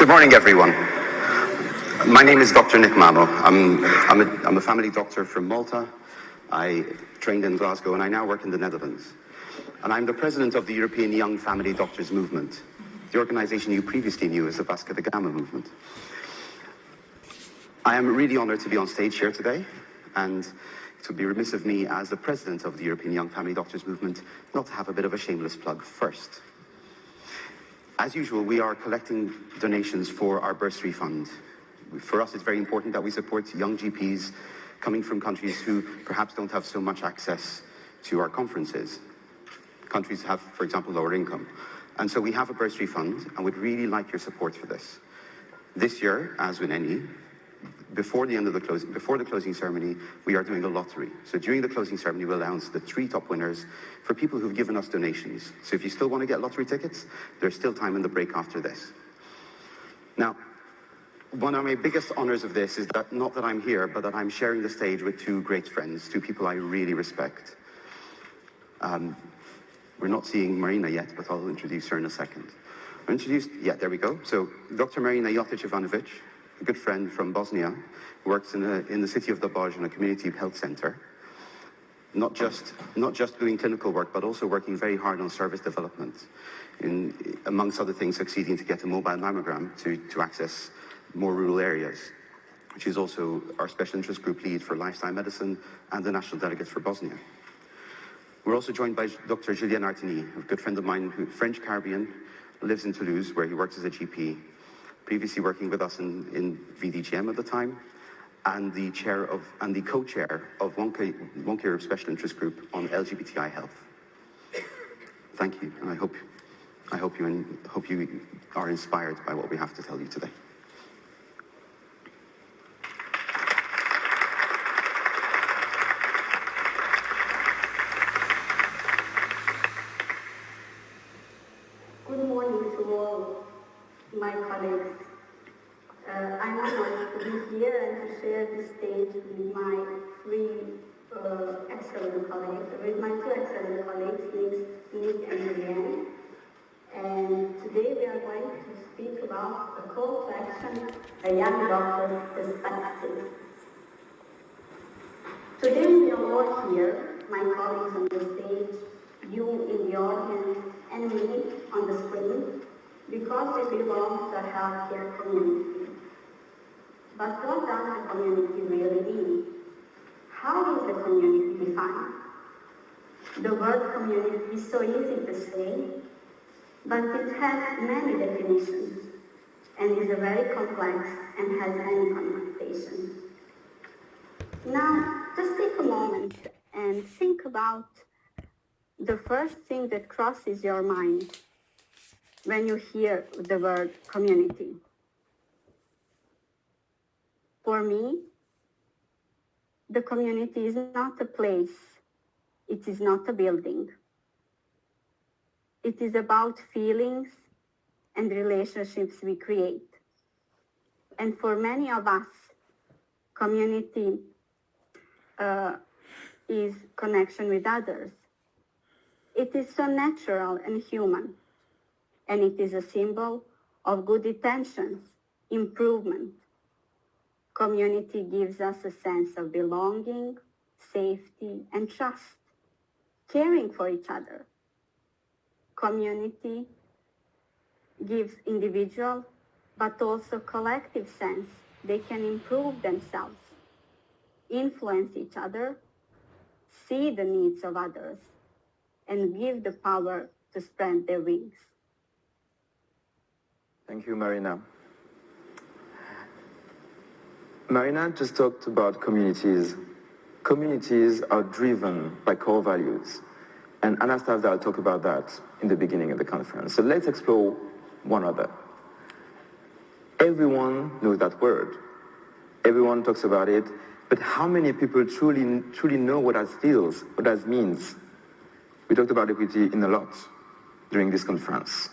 Good morning, everyone. My name is Dr. Nick Mamo. I'm a family doctor from Malta. I trained in Glasgow and I now work in the Netherlands. And I'm the president of the European Young Family Doctors Movement, the organization you previously knew as the Vasco da Gama movement. I am really honored to be on stage here today, and it would be remiss of me as the president of the European Young Family Doctors Movement not to have a bit of a shameless plug first. As usual, we are collecting donations for our bursary fund. For us, it's very important that we support young GPs coming from countries who perhaps don't have so much access to our conferences. Countries have, for example, lower income. And so we have a bursary fund, and we'd really like your support for this. This year, as with any, before the closing ceremony, we are doing a lottery. So during the closing ceremony, we'll announce the 3 top winners for people who've given us donations. So if you still want to get lottery tickets, there's still time in the break after this. Now, one of my biggest honors of this is that not that I'm here, but that I'm sharing the stage with 2 great friends, 2 people I really respect. We're not seeing Marina yet, but I'll introduce her in a second. There we go. So Dr. Marina Jotic-Ivanovic, a good friend from Bosnia, who works in the city of Doboj in a community health center, not just doing clinical work, but also working very hard on service development, amongst other things, succeeding to get a mobile mammogram to access more rural areas. She's also our special interest group lead for lifestyle medicine and the national delegate for Bosnia. We're also joined by Dr. Julien Artini, a good friend of mine, French Caribbean, lives in Toulouse, where he works as a GP. Previously working with us in VDGM at the time, and the co-chair of WONCA Europe Special Interest Group on LGBTI health. Thank you, and I hope you are inspired by what we have to tell you today. Good morning to all my colleagues. I'm honored to be here and to share the stage with my 3 excellent colleagues, with my 2 excellent colleagues, Nick and Julian. And today we are going to speak about a call to action, a young doctor's perspective. Today we are all here, my colleagues on the stage, you in the audience, and me on the screen, because we belong to a healthcare community. But what does the community really mean? How is the community defined? The word community is so easy to say, but it has many definitions and is very complex and has many connotations. Now, just take a moment and think about the first thing that crosses your mind when you hear the word community. For me, the community is not a place, it is not a building. It is about feelings and relationships we create. And for many of us, community is connection with others. It is so natural and human, and it is a symbol of good intentions, improvement. Community gives us a sense of belonging, safety, and trust, caring for each other. Community gives individual, but also collective sense they can improve themselves, influence each other, see the needs of others, and give the power to spread their wings. Thank you, Marina. Marina just talked about communities. Communities are driven by core values. And Anastasia will talk about that in the beginning of the conference. So let's explore one other. Everyone knows that word. Everyone talks about it. But how many people truly know what that feels, what that means? We talked about equity in a lot during this conference.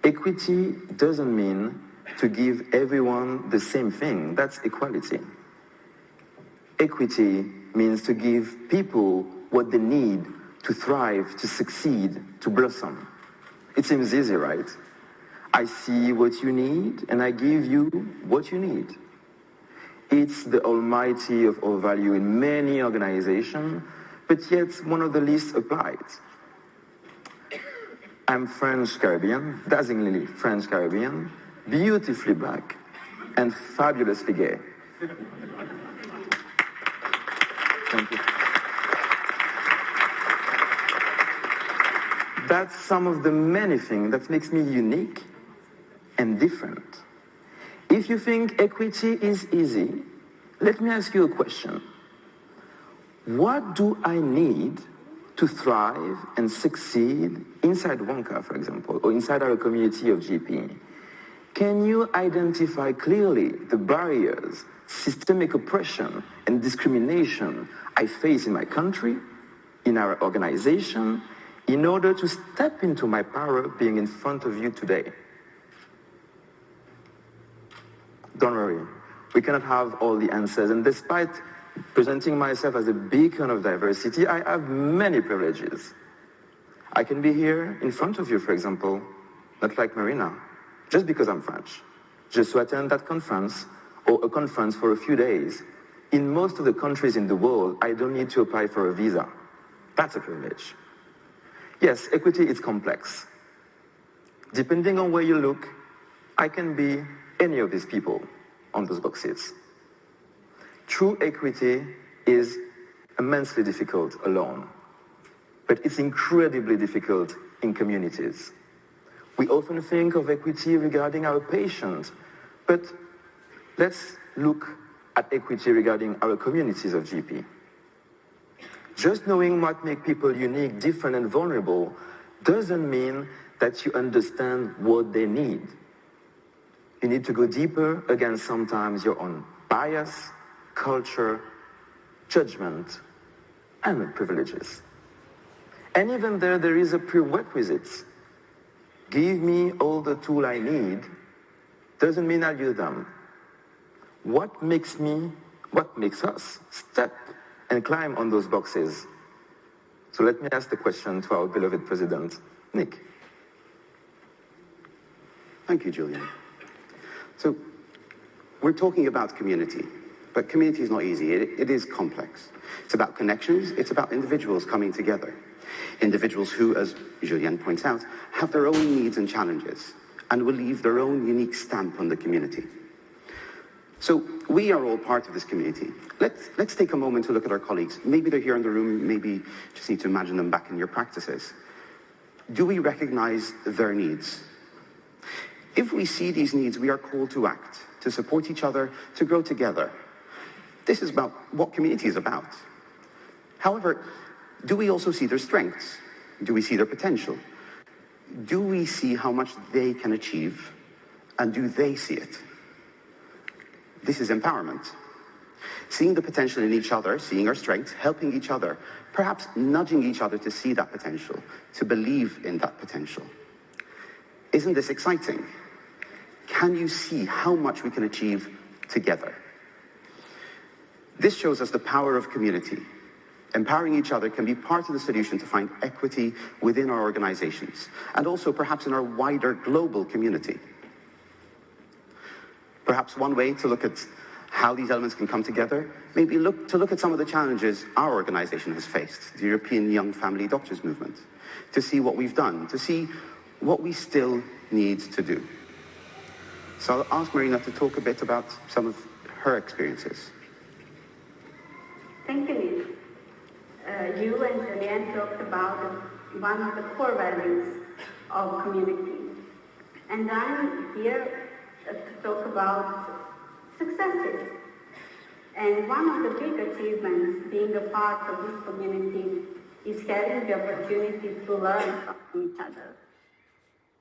Equity doesn't mean to give everyone the same thing. That's equality. Equity means to give people what they need to thrive, to succeed, to blossom. It seems easy, right? I see what you need, and I give you what you need. It's the almighty of all value in many organizations, but yet one of the least applied. I'm French Caribbean, dazzlingly French Caribbean, beautifully black, and fabulously gay. Thank you. That's some of the many things that makes me unique and different. If you think equity is easy, let me ask you a question. What do I need to thrive and succeed inside WONCA, for example, or inside our community of GP? Can you identify clearly the barriers, systemic oppression, and discrimination I face in my country, in our organization, in order to step into my power being in front of you today? Don't worry, we cannot have all the answers, and despite presenting myself as a beacon of diversity, I have many privileges. I can be here in front of you, for example, not like Marina, just because I'm French, just to attend that conference or a conference for a few days. In most of the countries in the world, I don't need to apply for a visa. That's a privilege. Yes, equity is complex. Depending on where you look, I can be any of these people on those boxes. True equity is immensely difficult alone, but it's incredibly difficult in communities. We often think of equity regarding our patients, but let's look at equity regarding our communities of GP. Just knowing what makes people unique, different, and vulnerable doesn't mean that you understand what they need. You need to go deeper against sometimes your own bias, culture, judgment, and privileges. And even there is a prerequisite. Give me all the tools I need doesn't mean I'll use them. What makes us step and climb on those boxes? So let me ask the question to our beloved president, Nick. Thank you, Julian. So we're talking about community, but community is not easy. It is complex. It's about connections. It's about individuals coming together. Individuals who, as Julian points out, have their own needs and challenges and will leave their own unique stamp on the community. So we are all part of this community. Let's take a moment to look at our colleagues. Maybe they're here in the room, maybe you just need to imagine them back in your practices. Do we recognize their needs? If we see these needs, we are called to act, to support each other, to grow together. This is about what community is about. However, do we also see their strengths? Do we see their potential? Do we see how much they can achieve? And do they see it? This is empowerment. Seeing the potential in each other, seeing our strengths, helping each other, perhaps nudging each other to see that potential, to believe in that potential. Isn't this exciting? Can you see how much we can achieve together? This shows us the power of community. Empowering each other can be part of the solution to find equity within our organizations, and also perhaps in our wider global community. Perhaps one way to look at how these elements can come together, maybe look at some of the challenges our organization has faced, the European Young Family Doctors Movement, to see what we've done, to see what we still need to do. So I'll ask Marina to talk a bit about some of her experiences. Thank you, Nick. You and Julian talked about one of the core values of community. And I'm here to talk about successes. And one of the big achievements being a part of this community is having the opportunity to learn from each other.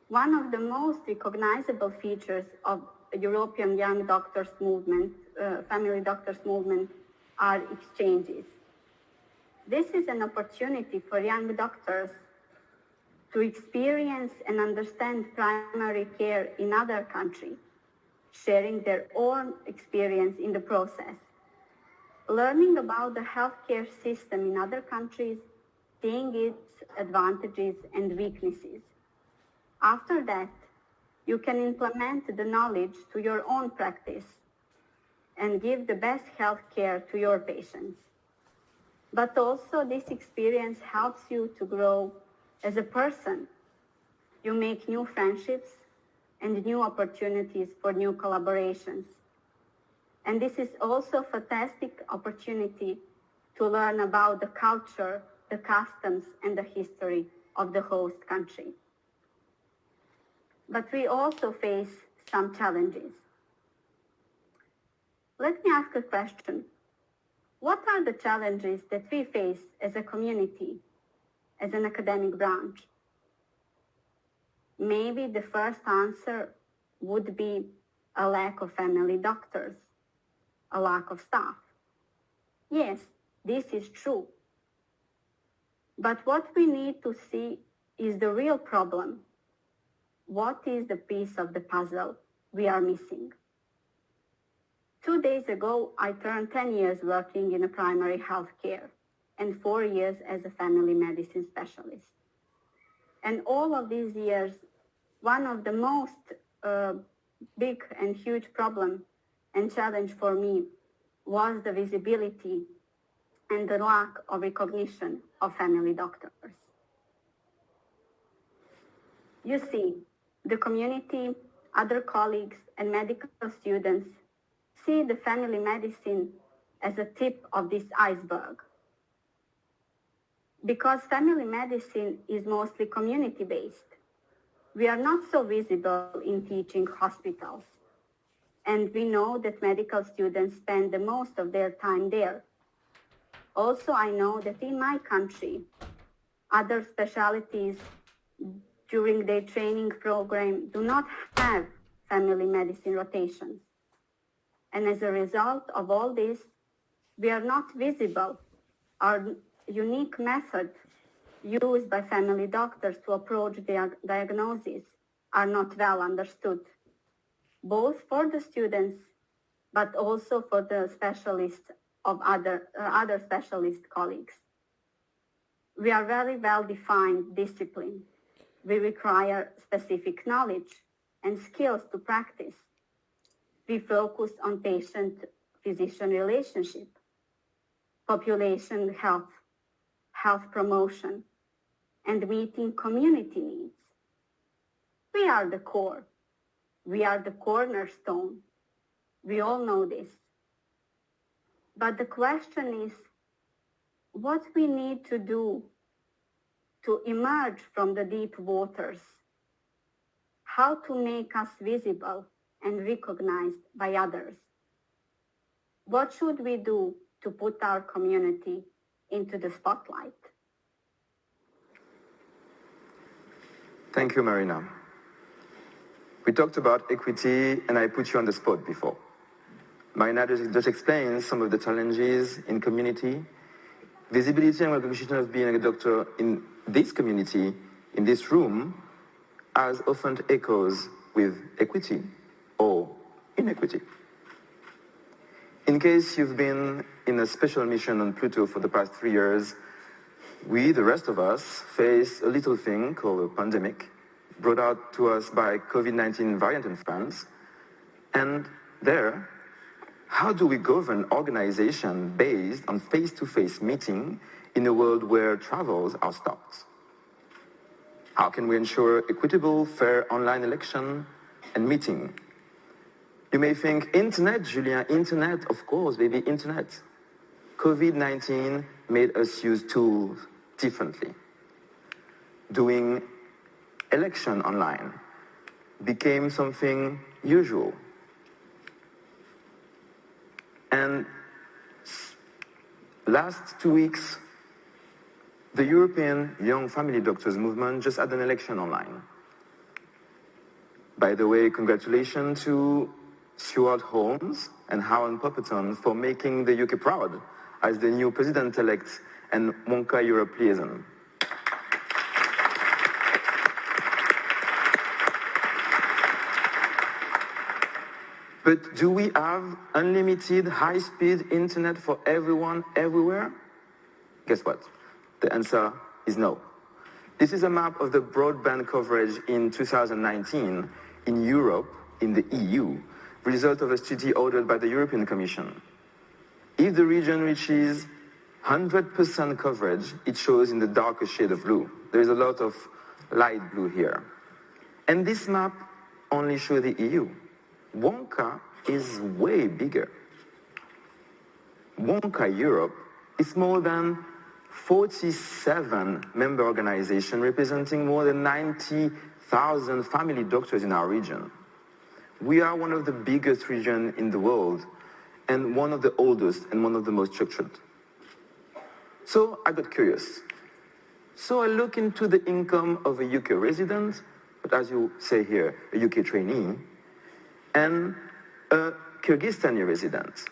One of the most recognizable features of the European Young Doctors Movement, Family Doctors Movement, are exchanges. This is an opportunity for young doctors to experience and understand primary care in other countries, sharing their own experience in the process, learning about the healthcare system in other countries, seeing its advantages and weaknesses. After that, you can implement the knowledge to your own practice and give the best health care to your patients. But also this experience helps you to grow as a person. You make new friendships and new opportunities for new collaborations. And this is also a fantastic opportunity to learn about the culture, the customs, and the history of the host country. But we also face some challenges. Let me ask a question. What are the challenges that we face as a community, as an academic branch? Maybe the first answer would be a lack of family doctors, a lack of staff. Yes, this is true. But what we need to see is the real problem. What is the piece of the puzzle we are missing? 2 days ago, I turned 10 years working in a primary health care and 4 years as a family medicine specialist. And all of these years, one of the most big and huge problem and challenge for me was the visibility and the lack of recognition of family doctors. You see, the community, other colleagues, and medical students see the family medicine as a tip of this iceberg. Because family medicine is mostly community-based, we are not so visible in teaching hospitals. And we know that medical students spend the most of their time there. Also, I know that in my country, other specialties during their training program do not have family medicine rotations. And as a result of all this, we are not visible. Our unique method used by family doctors to approach diagnosis are not well understood, both for the students, but also for the specialists of other specialist colleagues. We are very well-defined discipline. We require specific knowledge and skills to practice. We focus on patient-physician relationship, population health, health promotion, and meeting community needs. We are the core. We are the cornerstone. We all know this. But the question is, what we need to do to emerge from the deep waters, how to make us visible and recognized by others. What should we do to put our community into the spotlight? Thank you, Marina. We talked about equity, and I put you on the spot before. Marina just explained some of the challenges in community. Visibility and recognition of being a doctor in this community, in this room, as often echoes with equity or inequity. In case you've been in a special mission on Pluto for the past 3 years, we, the rest of us, face a little thing called a pandemic, brought out to us by COVID-19 variant in France. And there, how do we govern organization based on face-to-face meeting in a world where travels are stopped? How can we ensure equitable, fair online election and meeting? You may think, internet, Julien, internet, of course, baby, internet. COVID-19 made us use tools differently. Doing election online became something usual. And last 2 weeks, the European Young Family Doctors Movement just had an election online. By the way, congratulations to Stuart Holmes and Howard Popperton for making the UK proud as the new president-elect and WONCA Europe liaison. But do we have unlimited high-speed internet for everyone, everywhere? Guess what? The answer is no. This is a map of the broadband coverage in 2019 in Europe, in the EU, result of a study ordered by the European Commission. If the region reaches 100% coverage, it shows in the darker shade of blue. There is a lot of light blue here. And this map only shows the EU. WONCA is way bigger. WONCA Europe is more than 47 member organizations representing more than 90,000 family doctors in our region. We are one of the biggest regions in the world and one of the oldest and one of the most structured. So I got curious. So I looked into the income of a UK resident, but as you say here, a UK trainee, and a Kyrgyzstani resident.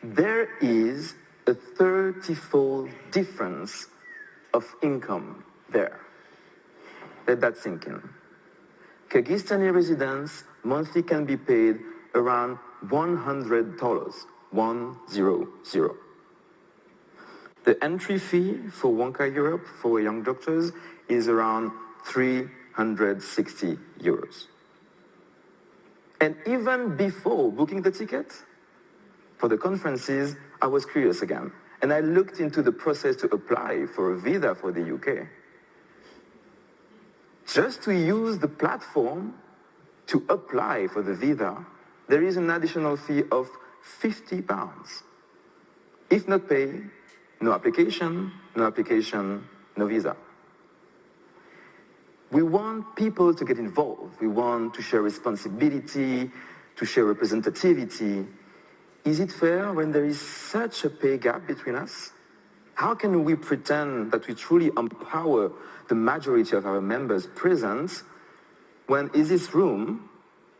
There is a 30-fold difference of income there. Let that sink in. Kyrgyzstani residents monthly can be paid around $100, 100. The entry fee for WONCA Europe for young doctors is around 360 euros. And even before booking the ticket for the conferences, I was curious again. And I looked into the process to apply for a visa for the UK. Just to use the platform to apply for the visa, there is an additional fee of £50. If not paid, no application, no visa. We want people to get involved. We want to share responsibility, to share representativity. Is it fair when there is such a pay gap between us? How can we pretend that we truly empower the majority of our members present when in this room,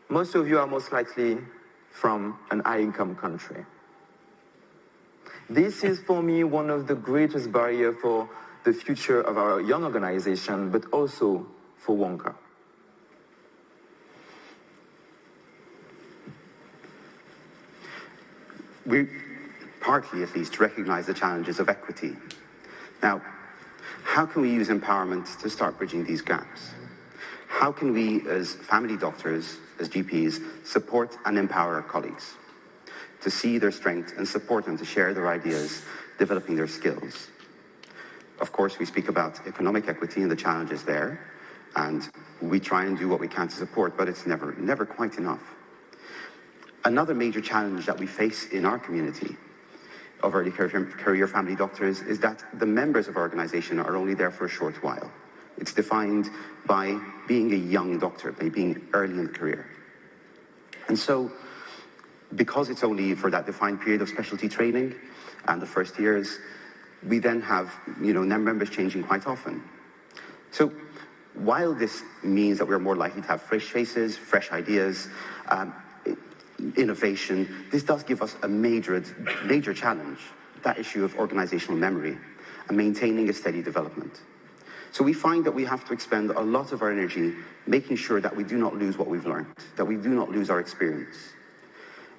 most of you are most likely from an high-income country? This is, for me, one of the greatest barriers for the future of our young organization, but also for WONCA. We partly, at least, recognize the challenges of equity. Now, how can we use empowerment to start bridging these gaps? How can we, as family doctors, as GPs, support and empower our colleagues to see their strengths and support them to share their ideas, developing their skills? Of course, we speak about economic equity and the challenges there, and we try and do what we can to support, but it's never quite enough. Another major challenge that we face in our community of early career family doctors is that the members of our organization are only there for a short while. It's defined by being a young doctor, by being early in the career. And so, because it's only for that defined period of specialty training and the first years, we then have, members changing quite often. So, while this means that we're more likely to have fresh faces, fresh ideas, innovation, this does give us a major challenge, that issue of organizational memory and maintaining a steady development. So we find that we have to expend a lot of our energy making sure that we do not lose what we've learned, that we do not lose our experience.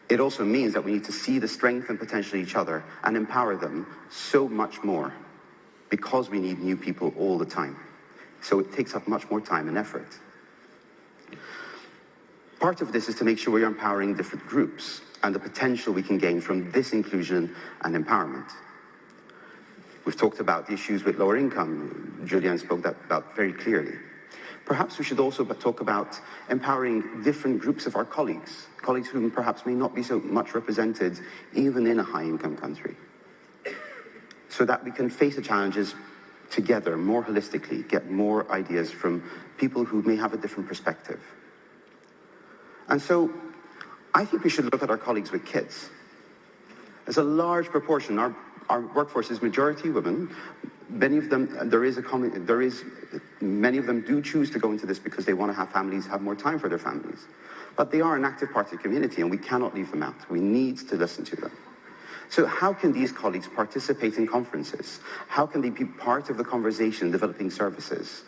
It also means that we need to see the strength and potential in each other and empower them so much more, because we need new people all the time. So it takes up much more time and effort. Part of this is to make sure we're empowering different groups and the potential we can gain from this inclusion and empowerment. We've talked about the issues with lower income. Julian spoke about very clearly. Perhaps we should also talk about empowering different groups of our colleagues who perhaps may not be so much represented even in a high-income country, so that we can face the challenges together more holistically, get more ideas from people who may have a different perspective. And so I think we should look at our colleagues with kids. There's a large proportion, our workforce is majority women. Many of them, many of them do choose to go into this because they want to have families, have more time for their families. But they are an active part of the community and we cannot leave them out. We need to listen to them. So how can these colleagues participate in conferences? How can they be part of the conversation developing services?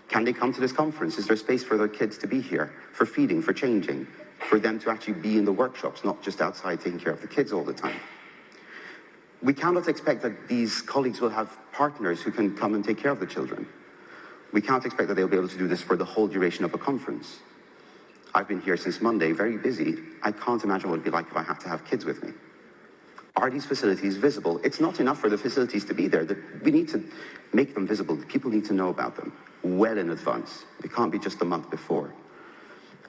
Can they come to this conference? Is there space for their kids to be here, for feeding, for changing, for them to actually be in the workshops, not just outside taking care of the kids all the time? We cannot expect that these colleagues will have partners who can come and take care of the children. We can't expect that they'll be able to do this for the whole duration of a conference. I've been here since Monday, very busy. I can't imagine what it'd be like if I had to have kids with me. Are these facilities visible? It's not enough for the facilities to be there. We need to make them visible. People need to know about them well in advance. It can't be just a month before.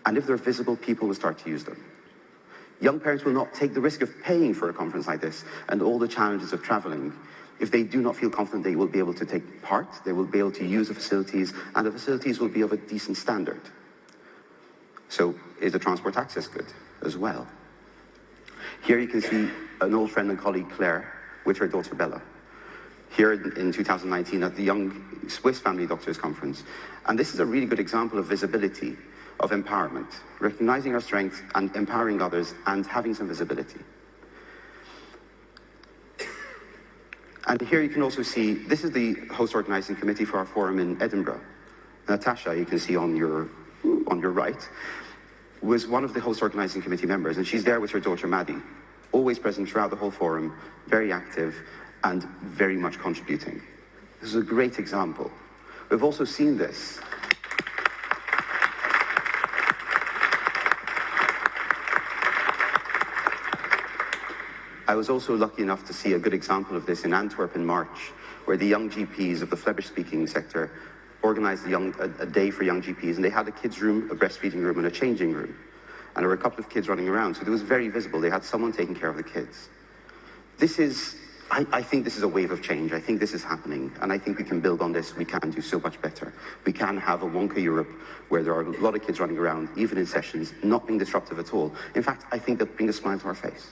And if they're visible, people will start to use them. Young parents will not take the risk of paying for a conference like this and all the challenges of traveling if they do not feel confident they will be able to take part, they will be able to use the facilities, and the facilities will be of a decent standard. So is the transport access good as well? Here you can see an old friend and colleague, Claire, with her daughter Bella, here in 2019 at the Young Swiss Family Doctors Conference. And this is a really good example of visibility, of empowerment, recognizing our strengths and empowering others and having some visibility. And here you can also see, this is the host organizing committee for our forum in Edinburgh. Natasha, you can see on your right, was one of the host organizing committee members, and she's there with her daughter Maddie, always present throughout the whole forum, very active and very much contributing. This is a great example. We've also seen this. I was also lucky enough to see a good example of this in Antwerp in March, where the young GPs of the Flemish-speaking sector organized a day for young GPs, and they had a kids' room, a breastfeeding room, and a changing room. And there were a couple of kids running around, so it was very visible. They had someone taking care of the kids. This is, I think this is a wave of change. I think this is happening, and I think we can build on this. We can do so much better. We can have a WONCA Europe where there are a lot of kids running around, even in sessions, not being disruptive at all. In fact, I think that brings a smile to our face.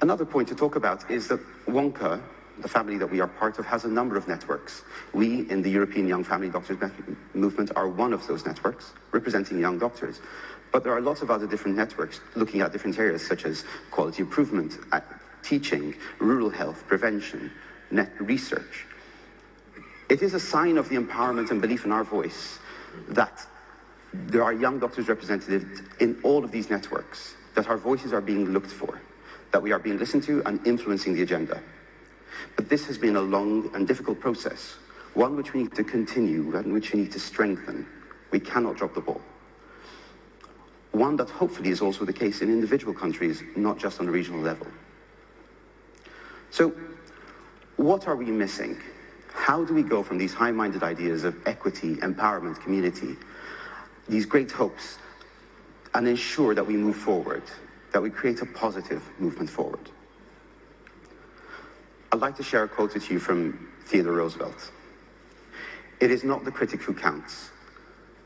Another point to talk about is that WONCA, the family that we are part of, has a number of networks. We, in the European Young Family Doctors Movement, are one of those networks, representing young doctors. But there are lots of other different networks looking at different areas, such as quality improvement, teaching, rural health, prevention, research. It is a sign of the empowerment and belief in our voice that there are young doctors represented in all of these networks, that our voices are being looked for, that we are being listened to and influencing the agenda. But this has been a long and difficult process, one which we need to continue and which we need to strengthen. We cannot drop the ball. One that hopefully is also the case in individual countries, not just on a regional level. So, what are we missing? How do we go from these high-minded ideas of equity, empowerment, community, these great hopes, and ensure that we move forward, that we create a positive movement forward? I'd like to share a quote with you from Theodore Roosevelt. It is not the critic who counts,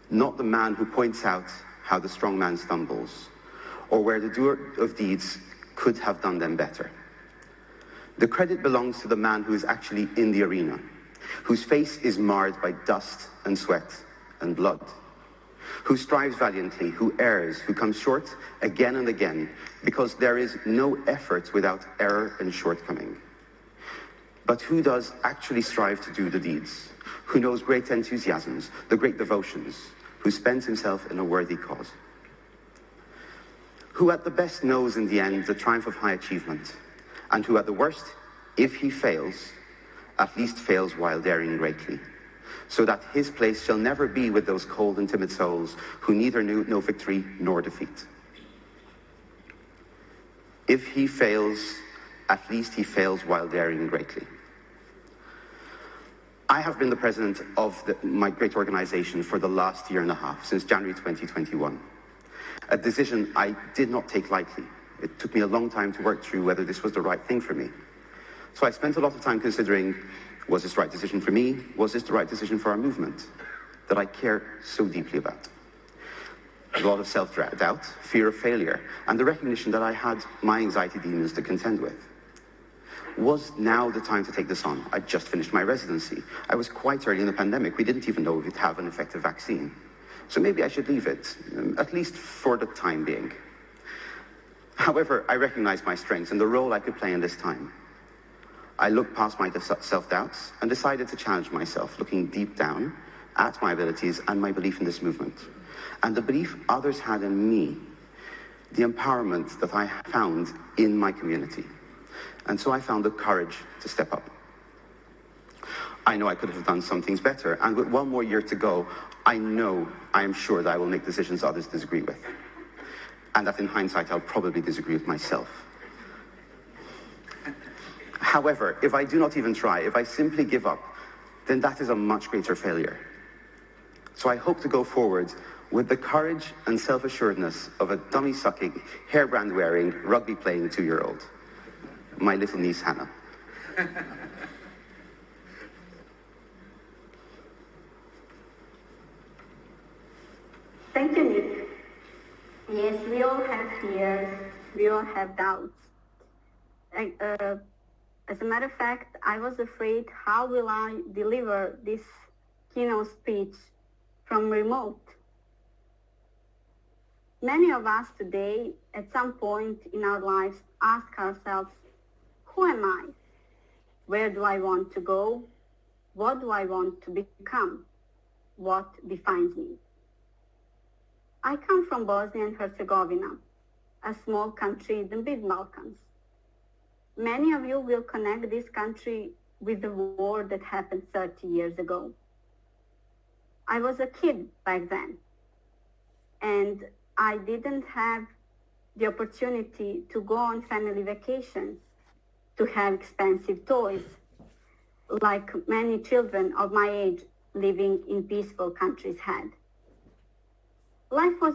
not the man who points out how the strong man stumbles, or where the doer of deeds could have done them better. The credit belongs to the man who is actually in the arena, whose face is marred by dust and sweat and blood, who strives valiantly, who errs, who comes short again and again, because there is no effort without error and shortcoming. But who does actually strive to do the deeds, who knows great enthusiasms, the great devotions, who spends himself in a worthy cause, who at the best knows in the end the triumph of high achievement, and who at the worst, if he fails, at least fails while daring greatly, so that his place shall never be with those cold and timid souls who neither knew no victory nor defeat. If he fails, at least he fails while daring greatly. I have been the president of my great organization for the last year and a half, since January 2021. A decision I did not take lightly. It took me a long time to work through whether this was the right thing for me. So I spent a lot of time considering, was this the right decision for me? Was this the right decision for our movement that I care so deeply about? A lot of self-doubt, fear of failure, and the recognition that I had my anxiety demons to contend with. Was now the time to take this on? I just finished my residency. I was quite early in the pandemic. We didn't even know if we'd have an effective vaccine. So maybe I should leave it, at least for the time being. However, I recognized my strengths and the role I could play in this time. I looked past my self-doubts and decided to challenge myself, looking deep down at my abilities and my belief in this movement, and the belief others had in me, the empowerment that I found in my community. And so I found the courage to step up. I know I could have done some things better. And with one more year to go, I am sure that I will make decisions others disagree with. And that in hindsight, I'll probably disagree with myself. However, if I do not even try, if I simply give up, then that is a much greater failure. So I hope to go forward with the courage and self-assuredness of a dummy-sucking, hairbrand-wearing, rugby-playing 2-year-old. My little niece, Hannah. Thank you, Nick. Yes, we all have fears. We all have doubts. As a matter of fact, I was afraid, how will I deliver this keynote speech from remote? Many of us today, at some point in our lives, ask ourselves, who am I? Where do I want to go? What do I want to become? What defines me? I come from Bosnia and Herzegovina, a small country in the mid-Balkans. Many of you will connect this country with the war that happened 30 years ago. I was a kid back then, and I didn't have the opportunity to go on family vacations, to have expensive toys, like many children of my age living in peaceful countries had. Life was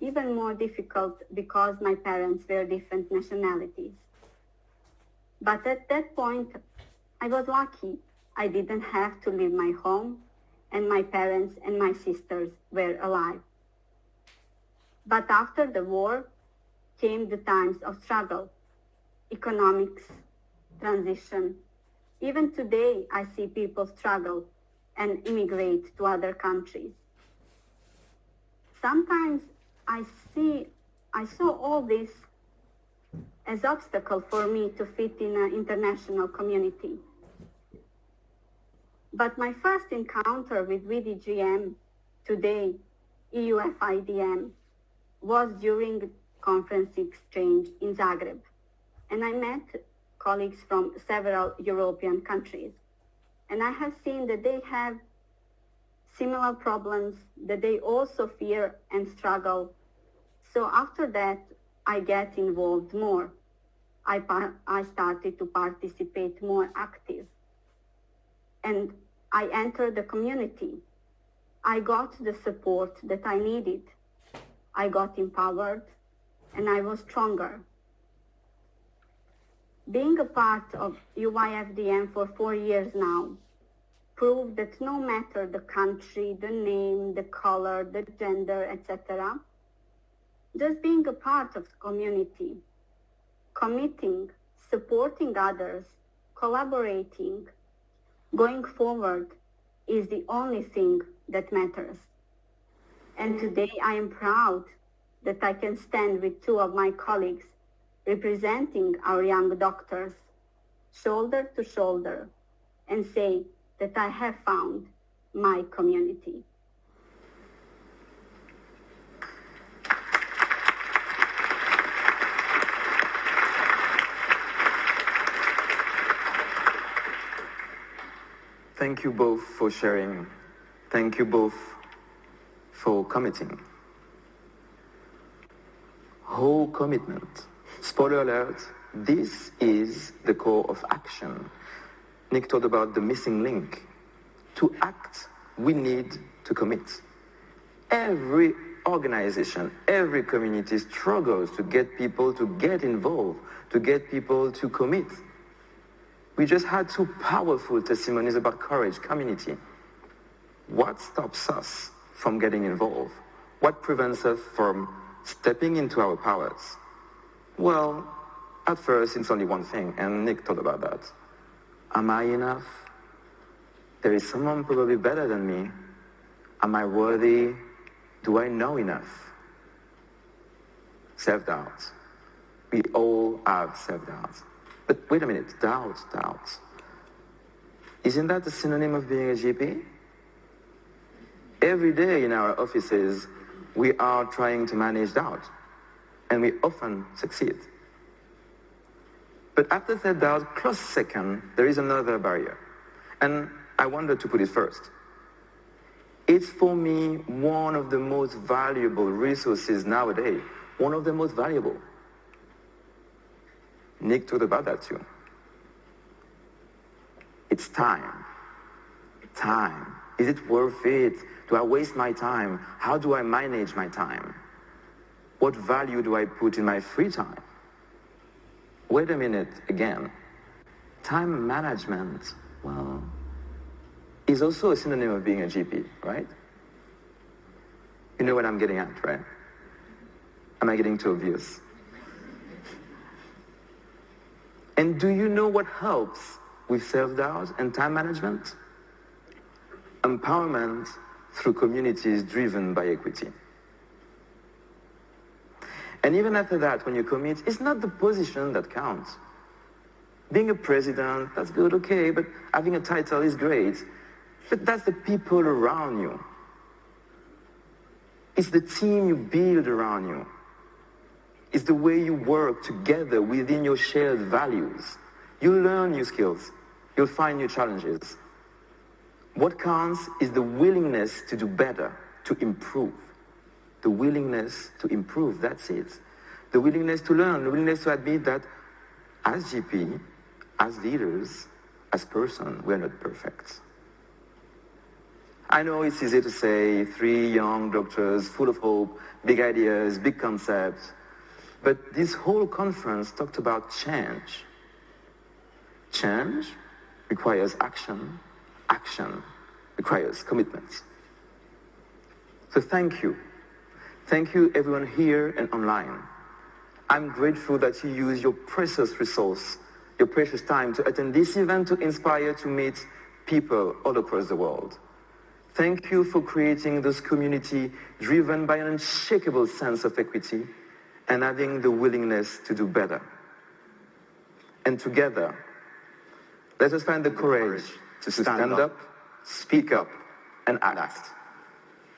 even more difficult because my parents were different nationalities. But at that point, I was lucky. I didn't have to leave my home, and my parents and my sisters were alive. But after the war came the times of struggle, economics, transition. Even today, I see people struggle and immigrate to other countries. Sometimes I saw all this as obstacle for me to fit in an international community. But my first encounter with WDGM, today EYFDM, was during conference exchange in Zagreb. And I met colleagues from several European countries. And I have seen that they have similar problems, that they also fear and struggle. So after that, I get involved more. I started to participate more active. And I entered the community. I got the support that I needed. I got empowered, and I was stronger. Being a part of EYFDM for 4 years now proved that no matter the country, the name, the color, the gender, etc., just being a part of the community, committing, supporting others, collaborating, going forward is the only thing that matters. And today I am proud that I can stand with 2 of my colleagues representing our young doctors, shoulder to shoulder, and say that I have found my community. Thank you both for sharing. Thank you both for committing. Whole commitment. Spoiler alert, this is the core of action. Nick talked about the missing link. To act, we need to commit. Every organization, every community struggles to get people to get involved, to get people to commit. We just had 2 powerful testimonies about courage, community. What stops us from getting involved? What prevents us from stepping into our powers? Well, at first, it's only one thing, and Nick thought about that. Am I enough? There is someone probably better than me. Am I worthy? Do I know enough? Self-doubt. We all have self-doubt. But wait a minute, doubt. Isn't that a synonym of being a GP? Every day in our offices, we are trying to manage doubt, and we often succeed. But after that doubt, close second, there is another barrier. And I wanted to put it first. It's for me one of the most valuable resources nowadays. One of the most valuable. Nick talked about that too. It's time. Time. Is it worth it? Do I waste my time? How do I manage my time? What value do I put in my free time? Wait a minute again. Time management, well, is also a synonym of being a GP, right? You know what I'm getting at, right? Am I getting too obvious? And do you know what helps with self-doubt and time management? Empowerment through communities driven by equity. And even after that, when you commit, it's not the position that counts. Being a president, that's good, okay, but having a title is great. But that's the people around you. It's the team you build around you. It's the way you work together within your shared values. You'll learn new skills. You'll find new challenges. What counts is the willingness to do better, to improve. The willingness to improve, that's it. The willingness to learn, the willingness to admit that as GP, as leaders, as person, we're not perfect. I know it's easy to say, 3 young doctors, full of hope, big ideas, big concepts, but this whole conference talked about change. Change requires action. Action requires commitment. So thank you. Thank you everyone here and online. I'm grateful that you use your precious resource, your precious time to attend this event to inspire to meet people all across the world. Thank you for creating this community driven by an unshakable sense of equity and having the willingness to do better. And together, let us find the courage to stand up, speak up, and act.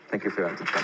Thank you for your attention.